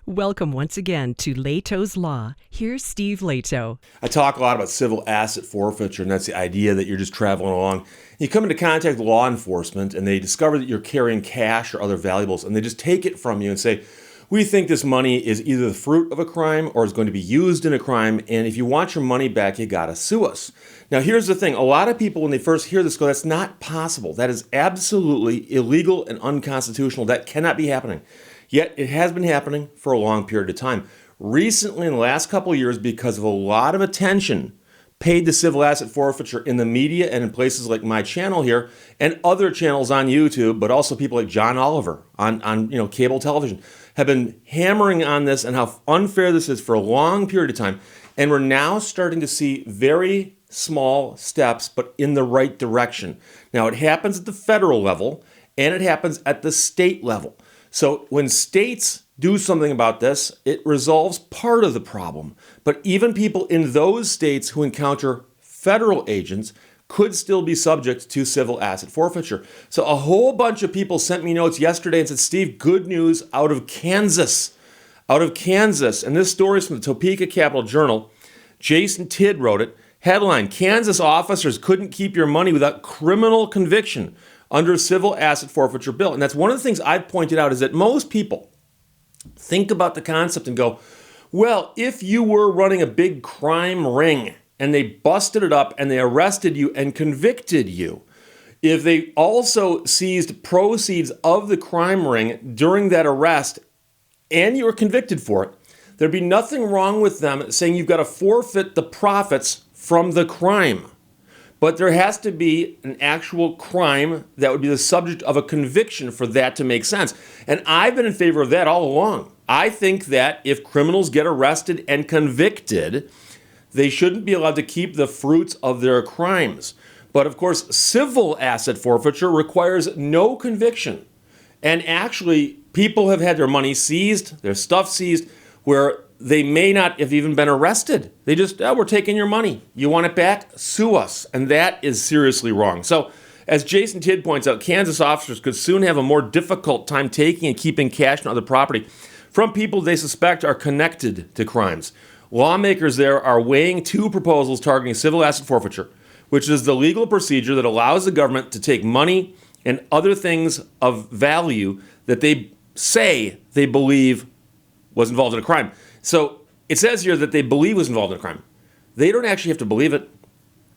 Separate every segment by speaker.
Speaker 1: Welcome once again to Lehto's Law. Here's Steve Lehto.
Speaker 2: I talk a lot about civil asset forfeiture, and that's the idea that you're just traveling along. You come into contact with law enforcement, and they discover that you're carrying cash or other valuables, and they just take it from you and say, we think this money is either the fruit of a crime or is going to be used in a crime, and if you want your money back, you gotta sue us. Now, here's the thing. A lot of people, when they first hear this, go, that's not possible. That is absolutely illegal and unconstitutional. That cannot be happening. Yet it has been happening for a long period of time. Recently, in the last couple of years, because of a lot of attention paid to civil asset forfeiture in the media and in places like my channel here and other channels on YouTube, but also people like John Oliver on cable television, have been hammering on this and how unfair this is for a long period of time. And we're now starting to see very small steps, but in the right direction. Now, it happens at the federal level and it happens at the state level. So when states do something about this, it resolves part of the problem. But even people in those states who encounter federal agents could still be subject to civil asset forfeiture. So a whole bunch of people sent me notes yesterday and said, Steve, good news out of Kansas. And this story is from the Topeka Capital Journal. Jason Tidd wrote it. Headline, Kansas officers couldn't keep your money without criminal conviction under a civil asset forfeiture bill. And that's one of the things I've pointed out is that most people think about the concept and go, well, if you were running a big crime ring and they busted it up and they arrested you and convicted you, if they also seized proceeds of the crime ring during that arrest and you were convicted for it, there'd be nothing wrong with them saying you've got to forfeit the profits from the crime. But there has to be an actual crime that would be the subject of a conviction for that to make sense. And I've been in favor of that all along. I think that if criminals get arrested and convicted, they shouldn't be allowed to keep the fruits of their crimes. But of course, civil asset forfeiture requires no conviction. And actually, people have had their money seized, their stuff seized, where they may not have even been arrested. They just, we're taking your money. You want it back? Sue us. And that is seriously wrong. So, as Jason Tidd points out, Kansas officers could soon have a more difficult time taking and keeping cash and other property from people they suspect are connected to crimes. Lawmakers there are weighing two proposals targeting civil asset forfeiture, which is the legal procedure that allows the government to take money and other things of value that they say they believe was involved in a crime. So it says here that they believe was involved in a crime. They don't actually have to believe it.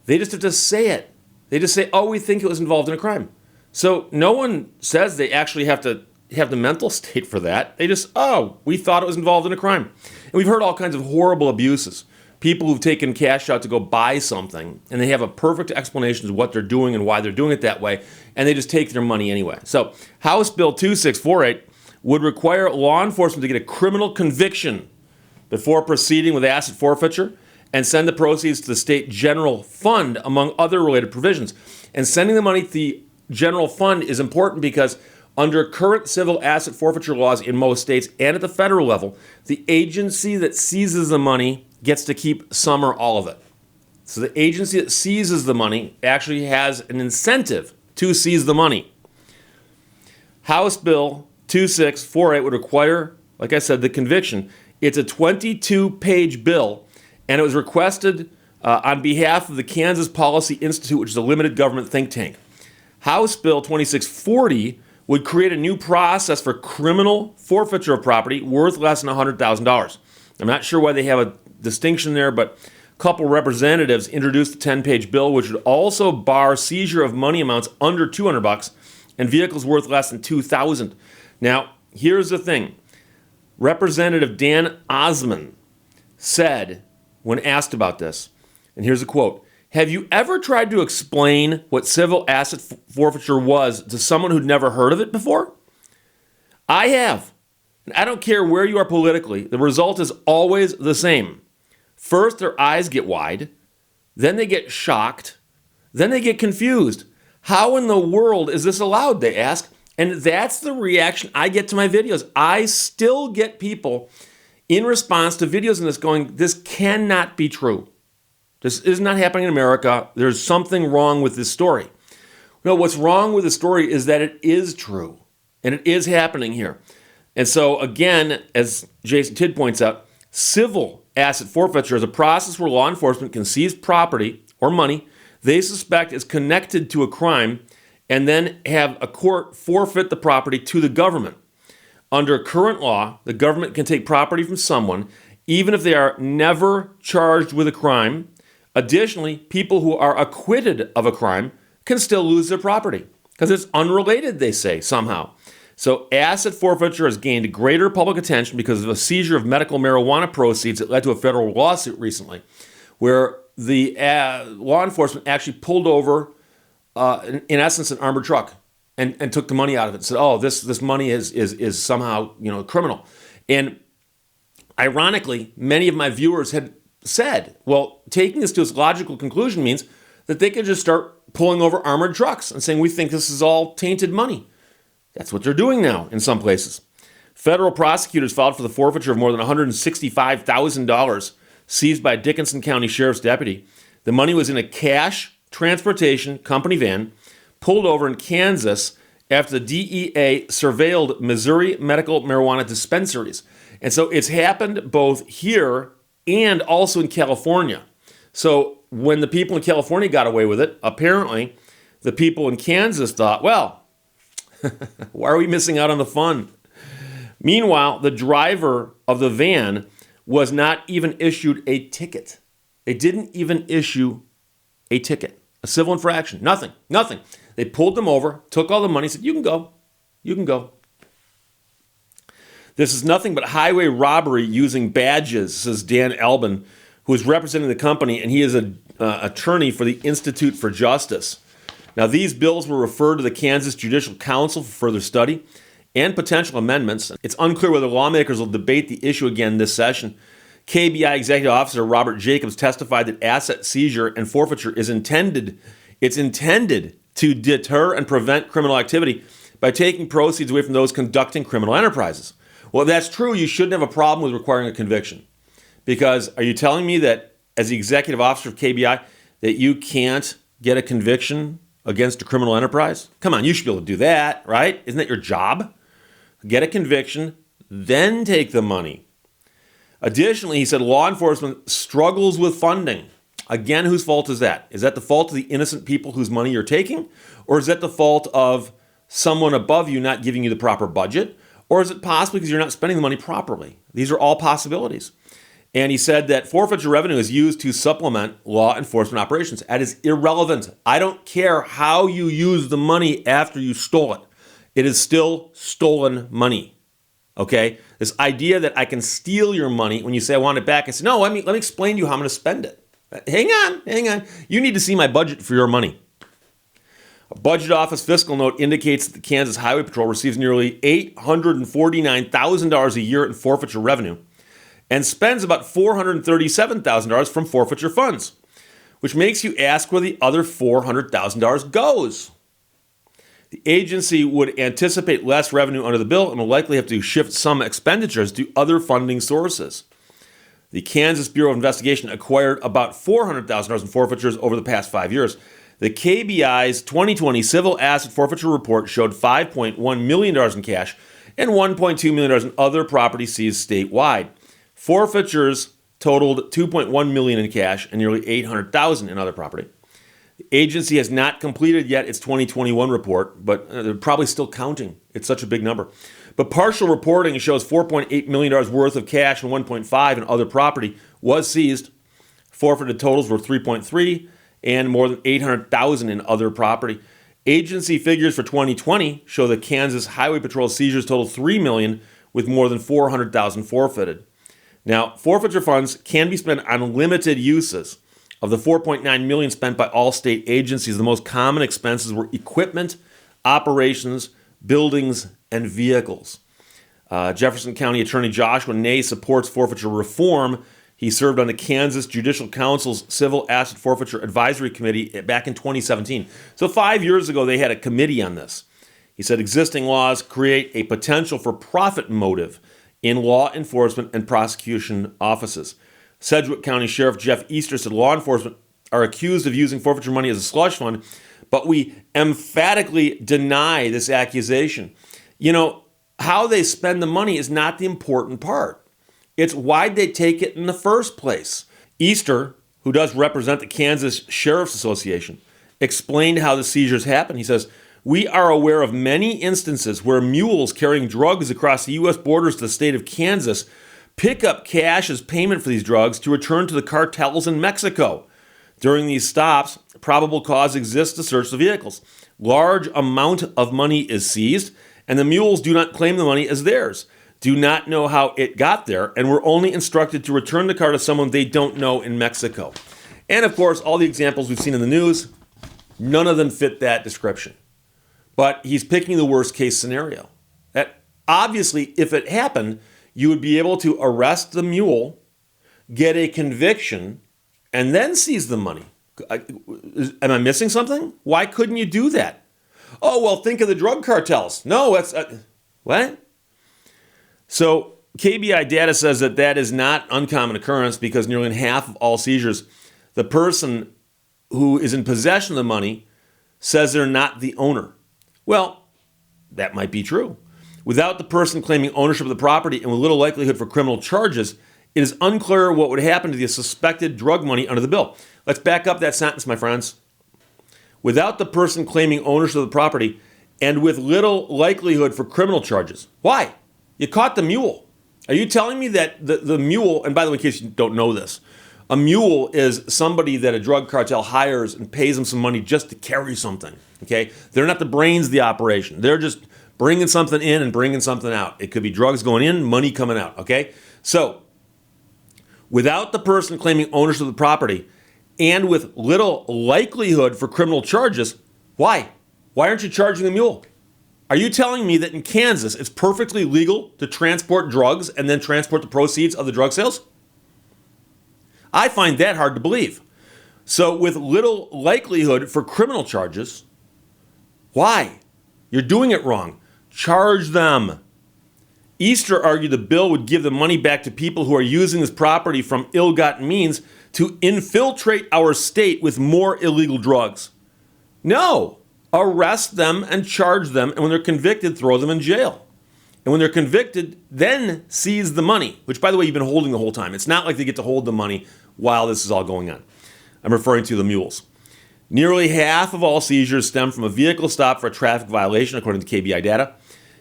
Speaker 2: They just have to say it. They just say, oh, we think it was involved in a crime. So no one says they actually have to have the mental state for that. They just, oh, we thought it was involved in a crime. And we've heard all kinds of horrible abuses. People who've taken cash out to go buy something, and they have a perfect explanation of what they're doing and why they're doing it that way, and they just take their money anyway. So House Bill 2648 would require law enforcement to get a criminal conviction before proceeding with asset forfeiture and send the proceeds to the state general fund, among other related provisions. And sending the money to the general fund is important because under current civil asset forfeiture laws in most states and at the federal level, the agency that seizes the money gets to keep some or all of it. So the agency that seizes the money actually has an incentive to seize the money. House Bill 2648 would require, like I said, the conviction. It's a 22-page bill, and it was requested on behalf of the Kansas Policy Institute, which is a limited government think tank. House Bill 2640 would create a new process for criminal forfeiture of property worth less than $100,000. I'm not sure why they have a distinction there, but a couple representatives introduced a 10-page bill, which would also bar seizure of money amounts under $200 and vehicles worth less than $2,000. Now, here's the thing. Representative Dan Osman said when asked about this, and here's a quote, have you ever tried to explain what civil asset forfeiture was to someone who'd never heard of it before? I have. And I don't care where you are politically, the result is always the same. First, their eyes get wide, then they get shocked, then they get confused. How in the world is this allowed, they ask. And that's the reaction I get to my videos. I still get people in response to videos in this going, this cannot be true. This is not happening in America. There's something wrong with this story. No, what's wrong with the story is that it is true. And it is happening here. And so, again, as Jason Tidd points out, civil asset forfeiture is a process where law enforcement can seize property or money they suspect is connected to a crime and then have a court forfeit the property to the government. Under current law, the government can take property from someone even if they are never charged with a crime. Additionally, people who are acquitted of a crime can still lose their property because it's unrelated, they say, somehow. So asset forfeiture has gained greater public attention because of a seizure of medical marijuana proceeds that led to a federal lawsuit recently, where the law enforcement actually pulled over, in essence, an armored truck and took the money out of it and said, oh, this money is somehow criminal. And ironically, many of my viewers had said, well, taking this to its logical conclusion means that they could just start pulling over armored trucks and saying, we think this is all tainted money. That's what they're doing now in some places. Federal prosecutors filed for the forfeiture of more than $165,000 seized by a Dickinson County Sheriff's deputy. The money was in a cash transportation company van pulled over in Kansas after the DEA surveilled Missouri medical marijuana dispensaries. And so it's happened both here and also in California. So when the people in California got away with it, apparently the people in Kansas thought, well, why are we missing out on the fun? Meanwhile, the driver of the van was not even issued a ticket. They didn't even issue a ticket, a civil infraction, nothing. They pulled them over, took all the money, said, you can go. This is nothing but highway robbery using badges, says Dan Albin, who is representing the company, and he is an attorney for the Institute for Justice. Now, these bills were referred to the Kansas Judicial Council for further study and potential amendments. It's unclear whether lawmakers will debate the issue again this session. KBI Executive Officer Robert Jacobs testified that asset seizure and forfeiture is intended to deter and prevent criminal activity by taking proceeds away from those conducting criminal enterprises. Well, if that's true, you shouldn't have a problem with requiring a conviction. Because are you telling me that as the executive officer of KBI that you can't get a conviction against a criminal enterprise? Come on, you should be able to do that, right? Isn't that your job? Get a conviction, then take the money. Additionally, he said law enforcement struggles with funding. Again, whose fault is that? Is that the fault of the innocent people whose money you're taking? Or is that the fault of someone above you not giving you the proper budget? Or is it possibly because you're not spending the money properly? These are all possibilities. And he said that forfeiture revenue is used to supplement law enforcement operations. That is irrelevant. I don't care how you use the money after you stole it. It is still stolen money. Okay? This idea that I can steal your money when you say I want it back, I say, no, let me explain to you how I'm going to spend it. Hang on. You need to see my budget for your money. A budget office fiscal note indicates that the Kansas Highway Patrol receives nearly $849,000 a year in forfeiture revenue and spends about $437,000 from forfeiture funds, which makes you ask where the other $400,000 goes. The agency would anticipate less revenue under the bill and will likely have to shift some expenditures to other funding sources. The Kansas Bureau of Investigation acquired about $400,000 in forfeitures over the past 5 years. The KBI's 2020 Civil Asset Forfeiture Report showed $5.1 million in cash and $1.2 million in other property seized statewide. Forfeitures totaled $2.1 million in cash and nearly $800,000 in other property. The agency has not completed yet its 2021 report, but they're probably still counting. It's such a big number. But partial reporting shows $4.8 million worth of cash and $1.5 in other property was seized. Forfeited totals were $3.3 and more than $800,000 in other property. Agency figures for 2020 show that Kansas Highway Patrol seizures total $3 million with more than $400,000 forfeited. Now, forfeiture funds can be spent on limited uses. Of the $4.9 million spent by all state agencies, the most common expenses were equipment, operations, buildings, and vehicles. Jefferson County Attorney Joshua Ney supports forfeiture reform. He served on the Kansas Judicial Council's Civil Asset Forfeiture Advisory Committee back in 2017. So 5 years ago, they had a committee on this. He said existing laws create a potential for profit motive in law enforcement and prosecution offices. Sedgwick County Sheriff Jeff Easter said law enforcement are accused of using forfeiture money as a slush fund, but we emphatically deny this accusation. You know, how they spend the money is not the important part. It's why'd they take it in the first place. Easter, who does represent the Kansas Sheriff's Association, explained how the seizures happened. He says, "We are aware of many instances where mules carrying drugs across the U.S. borders to the state of Kansas pick up cash as payment for these drugs to return to the cartels in Mexico. During these stops, probable cause exists to search the vehicles. Large amount of money is seized, and the mules do not claim the money as theirs, do not know how it got there, and were only instructed to return the car to someone they don't know in Mexico." And of course, all the examples we've seen in the news, none of them fit that description. But he's picking the worst case scenario. That obviously, if it happened, you would be able to arrest the mule, get a conviction, and then seize the money. Am I missing something? Why couldn't you do that? Oh, well, think of the drug cartels. No, that's... what? So KBI data says that is not uncommon occurrence because nearly in half of all seizures, the person who is in possession of the money says they're not the owner. Well, that might be true. Without the person claiming ownership of the property and with little likelihood for criminal charges, it is unclear what would happen to the suspected drug money under the bill. Let's back up that sentence, my friends. Without the person claiming ownership of the property and with little likelihood for criminal charges. Why? You caught the mule. Are you telling me that the mule, and by the way, in case you don't know this, a mule is somebody that a drug cartel hires and pays them some money just to carry something, okay? They're not the brains of the operation. They're just bringing something in and bringing something out. It could be drugs going in, money coming out, okay? So, without the person claiming ownership of the property and with little likelihood for criminal charges, why? Why aren't you charging the mule? Are you telling me that in Kansas it's perfectly legal to transport drugs and then transport the proceeds of the drug sales? I find that hard to believe. So with little likelihood for criminal charges, why? You're doing it wrong. Charge them. Easter argued the bill would give the money back to people who are using this property from ill-gotten means to infiltrate our state with more illegal drugs. No. Arrest them and charge them, and when they're convicted, throw them in jail. And when they're convicted, then seize the money, which, by the way, you've been holding the whole time. It's not like they get to hold the money while this is all going on. I'm referring to the mules. Nearly half of all seizures stem from a vehicle stop for a traffic violation, according to KBI data.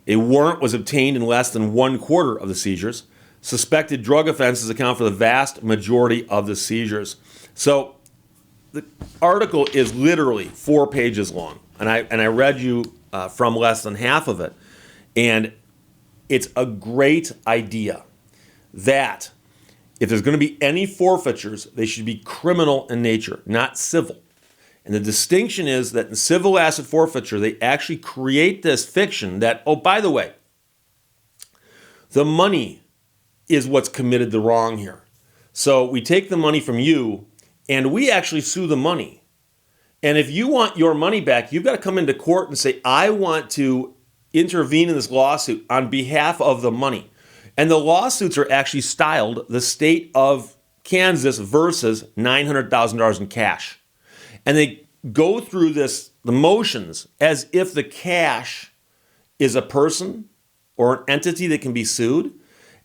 Speaker 2: A warrant was obtained in less than 1/4 of the seizures. Suspected drug offenses account for the vast majority of the seizures. So the article is literally 4 pages long. And I read you from less than half of it. And it's a great idea that if there's going to be any forfeitures, they should be criminal in nature, not civil. And the distinction is that in civil asset forfeiture, they actually create this fiction that, oh, by the way, the money is what's committed the wrong here. So we take the money from you and we actually sue the money. And if you want your money back, you've got to come into court and say, I want to intervene in this lawsuit on behalf of the money. And the lawsuits are actually styled the state of Kansas versus $900,000 in cash. And they go through the motions as if the cash is a person or an entity that can be sued.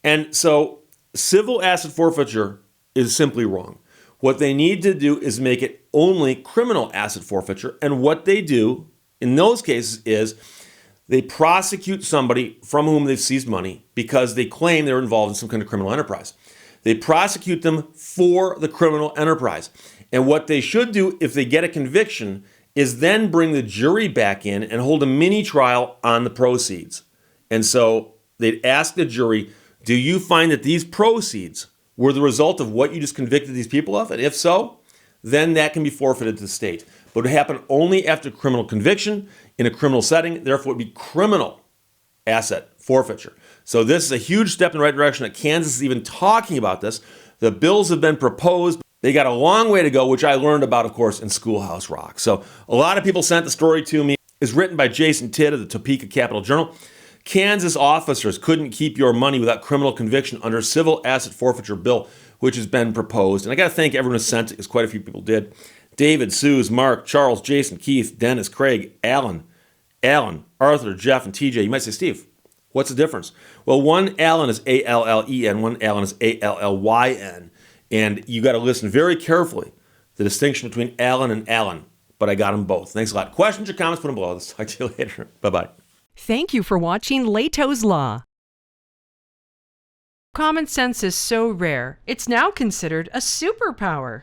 Speaker 2: And so civil asset forfeiture is simply wrong. What they need to do is make it only criminal asset forfeiture. And what they do in those cases is they prosecute somebody from whom they've seized money because they claim they're involved in some kind of criminal enterprise. They prosecute them for the criminal enterprise. And what they should do if they get a conviction is then bring the jury back in and hold a mini trial on the proceeds. And so they'd ask the jury, do you find that these proceeds were the result of what you just convicted these people of? And if so, then that can be forfeited to the state. But it would happen only after criminal conviction in a criminal setting. Therefore, it would be criminal asset forfeiture. So this is a huge step in the right direction that Kansas is even talking about this. The bills have been proposed. They got a long way to go, which I learned about, of course, in Schoolhouse Rock. So a lot of people sent the story to me. It's written by Jason Tidd of the Topeka Capital Journal. Kansas officers couldn't keep your money without criminal conviction under civil asset forfeiture bill, which has been proposed. And I got to thank everyone who sent it, because quite a few people did. David, Suze, Mark, Charles, Jason, Keith, Dennis, Craig, Alan, Arthur, Jeff, and TJ. You might say, Steve, What's the difference? Well, one Allen is A-L-L-E-N, one Allen is A-L-L-Y-N. And you got to listen very carefully, the distinction between Allen and Allen. But I got them both. Thanks a lot. Questions or comments, put them below. Let's talk to you later. Bye-bye.
Speaker 1: Thank you for watching Lehto's Law. Common sense is so rare, it's now considered a superpower.